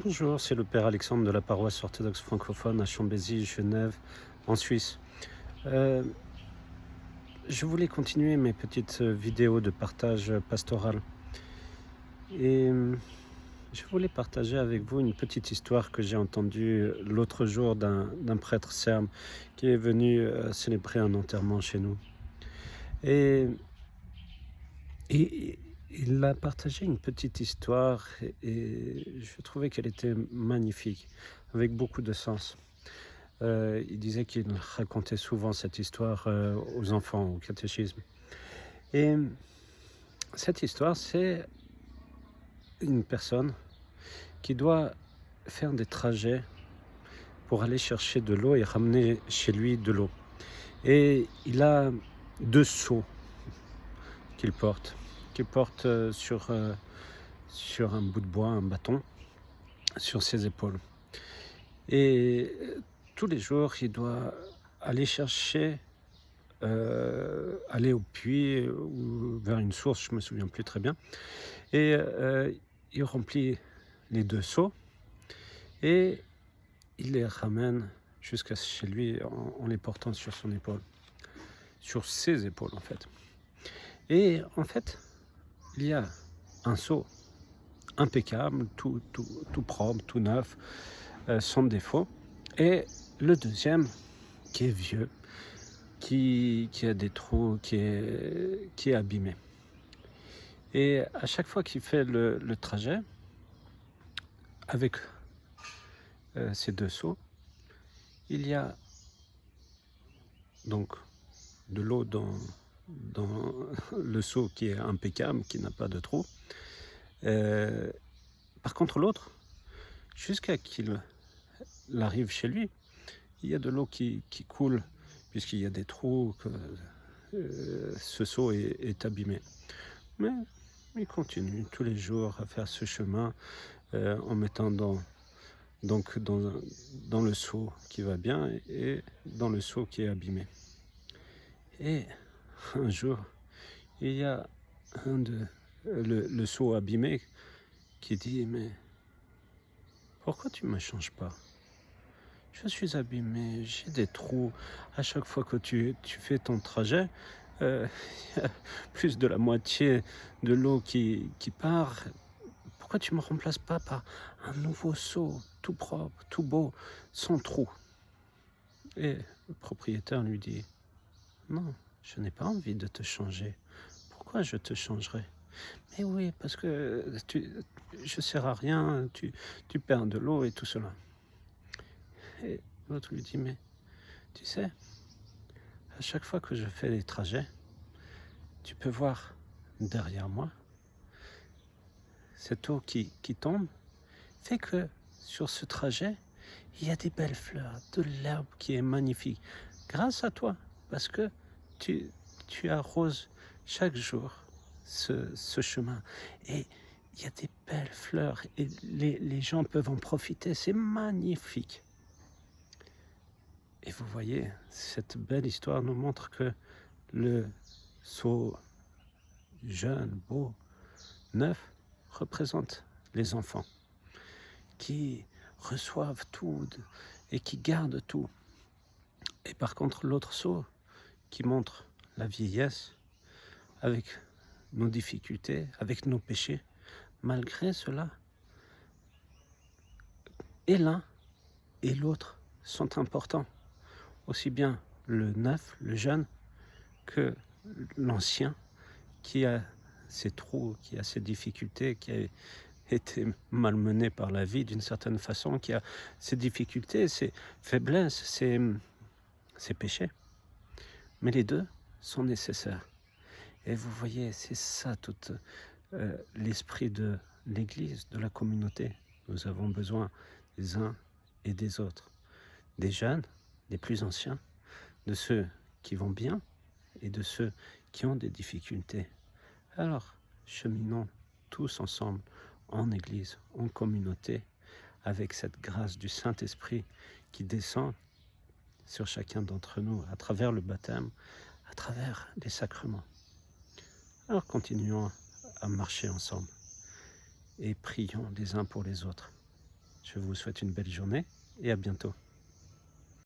Bonjour, c'est le Père Alexandre de la paroisse orthodoxe francophone à Chambézy, Genève, en Suisse. Euh, je voulais continuer mes petites vidéos de partage pastoral. Et je voulais partager avec vous une petite histoire que j'ai entendue l'autre jour d'un prêtre serbe qui est venu célébrer un enterrement chez nous. Et, et il a partagé une petite histoire et je trouvais qu'elle était magnifique, avec beaucoup de sens. Il disait qu'il racontait souvent cette histoire aux enfants, au catéchisme. Et cette histoire, c'est une personne qui doit faire des trajets pour aller chercher de l'eau et ramener chez lui de l'eau. Et il a deux seaux qu'il porte sur un bout de bois, un bâton, sur ses épaules. Et tous les jours, il doit aller chercher aller au puits ou vers une source, je ne me souviens plus très bien. Et il remplit les deux seaux et il les ramène jusqu'à chez lui en les portant sur son épaule, sur ses épaules en fait. Et en fait, il y a un seau impeccable, tout propre, tout neuf, sans défaut. Et le deuxième qui est vieux, qui a des trous, qui est abîmé. Et à chaque fois qu'il fait le trajet avec ces deux seaux, il y a donc de l'eau dans le seau qui est impeccable, qui n'a pas de trou. Par contre, l'autre, jusqu'à qu'il arrive chez lui, il y a de l'eau qui coule, puisqu'il y a des trous, que ce seau est abîmé. Mais il continue tous les jours à faire ce chemin en mettant donc dans le seau qui va bien et dans le seau qui est abîmé. Et un jour, il y a le seau abîmé qui dit: mais pourquoi tu ne me changes pas? Je suis abîmé, j'ai des trous. À chaque fois que tu fais ton trajet, il y a plus de la moitié de l'eau qui part. Pourquoi tu ne me remplaces pas par un nouveau seau, tout propre, tout beau, sans trou? Et le propriétaire lui dit: non, je n'ai pas envie de te changer. Pourquoi je te changerais? Mais oui, parce que je ne sers à rien, tu perds de l'eau et tout cela. Et l'autre lui dit: mais tu sais, à chaque fois que je fais les trajets, tu peux voir derrière moi, cette eau qui tombe fait que sur ce trajet, il y a des belles fleurs, de l'herbe qui est magnifique, grâce à toi, parce que tu arroses chaque jour ce chemin. Et il y a des belles fleurs et les gens peuvent en profiter, c'est magnifique. Et vous voyez, cette belle histoire nous montre que le seau jeune, beau, neuf, représente les enfants qui reçoivent tout et qui gardent tout. Et par contre, l'autre seau qui montre la vieillesse avec nos difficultés, avec nos péchés, malgré cela, et l'un et l'autre sont importants. Aussi bien le neuf, le jeune, que l'ancien qui a ses trous, qui a ses difficultés, qui a été malmené par la vie d'une certaine façon, qui a ses difficultés, ses faiblesses, ses péchés. Mais les deux sont nécessaires. Et vous voyez, c'est ça tout l'esprit de l'Église, de la communauté. Nous avons besoin des uns et des autres, des jeunes, des plus anciens, de ceux qui vont bien et de ceux qui ont des difficultés. Alors, cheminons tous ensemble en Église, en communauté, avec cette grâce du Saint-Esprit qui descend sur chacun d'entre nous à travers le baptême, à travers les sacrements. Alors continuons à marcher ensemble et prions les uns pour les autres. Je vous souhaite une belle journée et à bientôt.